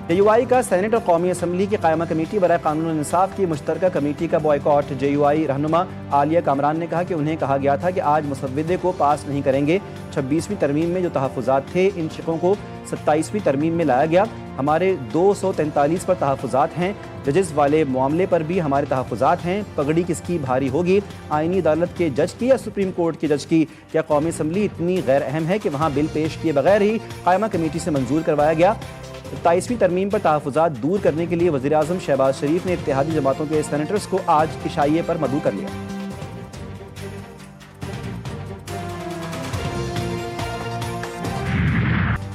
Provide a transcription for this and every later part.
JUI का senate और कौमी असम्बली की कायमा कमेटी बराए कानून और इंसाफ की मुश्तरका कमेटी का बॉयकॉट। JUI रहनुमा आलिया कामरान ने कहा कि उन्हें कहा गया था कि आज मुसव्विदे को पास नहीं करेंगे। 26वीं तरमीम में जो तहफ़्फ़ुज़ात थे, इन शिकों को 27वीं तरमीम में लाया गया। हमारे 243 पर तहफ़्फ़ुज़ात हैं। जजेस वाले मामले पर भी हमारे तहफ़्फ़ुज़ात हैं। पगड़ी किसकी भारी होगी, आईनी अदालत के जज की या सुप्रीम कोर्ट के जज की? क्या कौमी असम्बली इतनी गैर अहम है कि वहाँ बिल पेश किए बगैर ही कायमा कमेटी से मंजूर करवाया गया? 27वीं तरमीम पर तहफ़्फ़ुज़ात दूर करने के लिए वज़ीर-ए-आज़म शहबाज शरीफ ने इत्तेहादी जमातों के सेनेटर्स को आज इशाइये पर मदऊ कर लिया।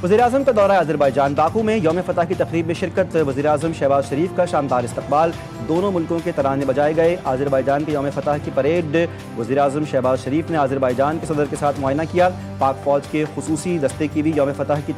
वज़ीर-ए-आज़म का दौरा अज़रबैजान। बाकू में यौम फ़तह की तक़रीब में शिरकत। वज़ीर-ए-आज़म शहबाज शरीफ का शानदार इस्तक़बाल। दोनों मुल्कों के तराने बजाए गए। अज़रबैजान के यौम फ़तह की परेड। वज़ीर-ए-आज़म शहबाज शरीफ ने अज़रबैजान के सदर के साथ मुआयना किया। पाक फ़ौज के खुसूसी दस्ते की भी यौम फ़तह की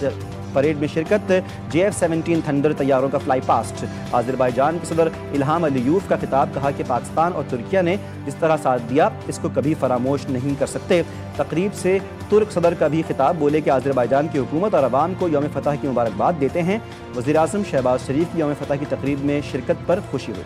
परेड में शिरकत। JF-17 थंडर तैयारों का फ्लाई पास्ट। अज़रबैजान के सदर इल्हाम अलीयूफ का खिताब। कहा कि पाकिस्तान और तुर्किया ने जिस तरह साथ दिया, इसको कभी फरामोश नहीं कर सकते। तकरीब से तुर्क सदर का भी खिताब। बोले कि अज़रबैजान की हुकूमत और अवाम को यौम फ़तह की मुबारकबाद देते हैं। वज़ीर-ए-आज़म शहबाज शरीफ की यौम फ़तह की तकरीब में शिरकत पर खुशी हुई।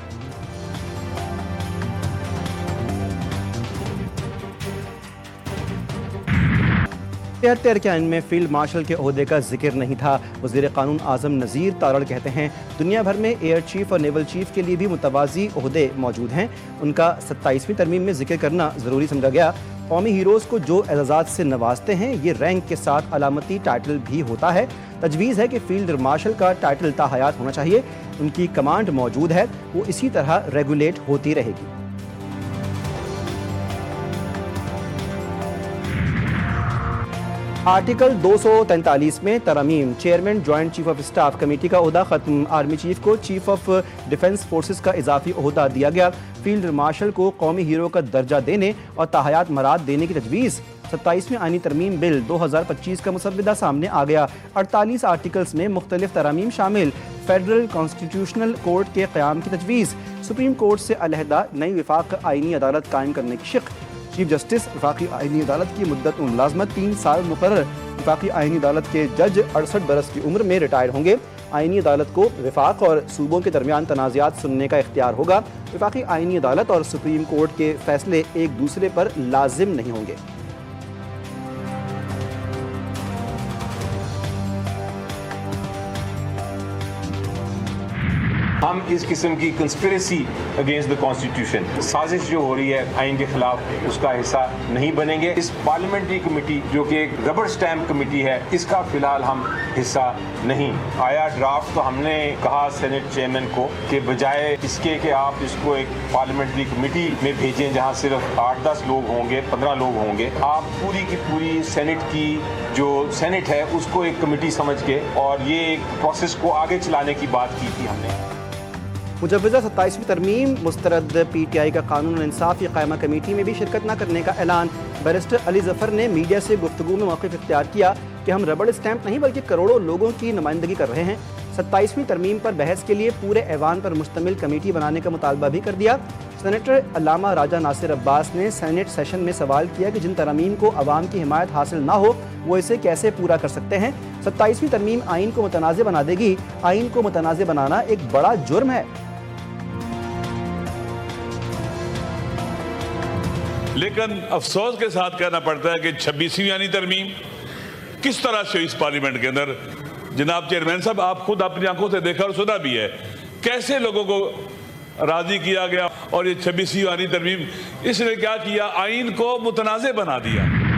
के आइन में फील्ड मार्शल के ओहदे का जिक्र नहीं था। वज़ीर कानून आज़म नज़ीर तारड़ कहते हैं दुनिया भर में एयर चीफ और नेवल चीफ के लिए भी मुतवाज़ी ओहदे मौजूद हैं। उनका 27वीं तरमीम में जिक्र करना ज़रूरी समझा गया। कौमी हीरोज़ को जो एजाज़ात से नवाजते हैं, ये रैंक के साथ अलामती टाइटल भी होता है। तजवीज़ है कि फील्ड मार्शल का टाइटल ताहयात होना चाहिए। उनकी कमांड मौजूद है, वो इसी तरह रेगुलेट होती रहेगी। आर्टिकल 243 में तरमीम। Chairman joint chief of staff committee का ओहदा खत्म। आर्मी चीफ को चीफ ऑफ डिफेंस फोर्सेस का इजाफी ओहदा दिया गया। फील्ड मार्शल को कौमी हीरो का दर्जा देने और ताहयात मराद देने की तजवीज़। 27वीं आईनी तरमीम बिल 2025 का मुसव्विदा सामने आ गया। 48 आर्टिकल्स में मुख्तलिफ तरामीम शामिल। फेडरल कॉन्स्टिट्यूशनल कोर्ट के क़याम की तजवीज़। सुप्रीम कोर्ट से अलहदा नई विफाक आईनी अदालत कायम करने की शिक। चीफ जस्टिस वफाकी आईनी अदालत की मुद्दत मुलाजमत 3 साल मुकर्रर। वफाकी आईनी अदालत के जज 68 बरस की उम्र में रिटायर होंगे। आईनी अदालत को वफाक और सूबों के दरमियान तनाज़ात सुनने का इख्तियार होगा। वफाकी आईनी अदालत और सुप्रीम कोर्ट के फैसले एक दूसरे पर लाजिम नहीं होंगे। हम इस किस्म की कंस्पिरेसी अगेंस्ट द कॉन्स्टिट्यूशन, साजिश जो हो रही है आइन के खिलाफ, उसका हिस्सा नहीं बनेंगे। इस पार्लियामेंट्री कमेटी जो कि एक रबर स्टैम्प कमेटी है, इसका फिलहाल हम हिस्सा नहीं। आया ड्राफ्ट तो हमने कहा सेनेट चेयरमैन को कि बजाय इसके कि आप इसको एक पार्लियामेंट्री कमेटी में भेजें जहां सिर्फ 8-10 लोग होंगे, 15 लोग होंगे, आप पूरी की पूरी सेनेट की जो सेनेट है उसको एक कमेटी समझ के और ये एक प्रोसेस को आगे चलाने की बात की थी हमने। मुजव्वज़ा 27वीं तरमीम मुस्तरद। PTI का कानून और इंसाफ की कायमा कमेटी में भी शिरकत न करने का ऐलान। बैरिस्टर अली ज़फ़र ने मीडिया से गुफ्तगू में मौक़िफ़ इख्तियार किया कि हम रबड़ स्टैंप नहीं बल्कि करोड़ों लोगों की नुमाइंदगी कर रहे हैं। 27वीं तरमीम पर बहस के लिए पूरे ऐवान पर मुश्तमिल कमेटी बनाने का मुतालबा भी कर दिया। सेनेटर अल्लामा राजा नासिर अब्बास ने सेनेट सेशन में सवाल किया कि जिन तरमीम को अवाम की हिमायत हासिल ना हो, वो इसे कैसे पूरा कर सकते हैं? 27वीं तरमीम आइन को मुतनाज़े बना देगी। आइन को मुतनाज़े बनाना एक बड़ा जुर्म है। लेकिन अफसोस के साथ कहना पड़ता है कि 26वीं यानी तरमीम किस तरह से इस पार्लियामेंट के अंदर, जनाब चेयरमैन साहब आप खुद अपनी आंखों से देखा और सुना भी है, कैसे लोगों को राजी किया गया। और ये 26वीं यानी तरमीम इसने क्या किया, आइन को मुतनाज़े बना दिया।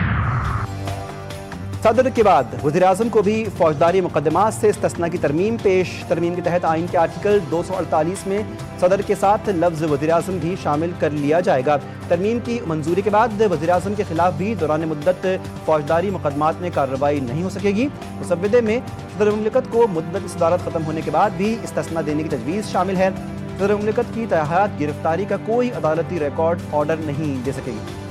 सदर के बाद वज़ीर-ए-आज़म को भी फौजदारी मुकदमात से इस्तिस्ना की तरमीम पेश। तरमीम के तहत आइन के आर्टिकल 248 में सदर के साथ लफ्ज़ वज़ीर-ए-आज़म भी शामिल कर लिया जाएगा। तरमीम की मंजूरी के बाद वज़ीर-ए-आज़म के खिलाफ भी दौरान मुद्दत फौजदारी मुकदमात में कार्रवाई नहीं हो सकेगी। मुसव्विदे में सदर मुमलिकत को मुद्दत सदारत ख़त्म होने के बाद भी इस्तिस्ना देने की तजवीज़ शामिल है। सदर मुमलिकत की तहत गिरफ्तारी का कोई अदालती रिकॉर्ड ऑर्डर नहीं दे सकेगी।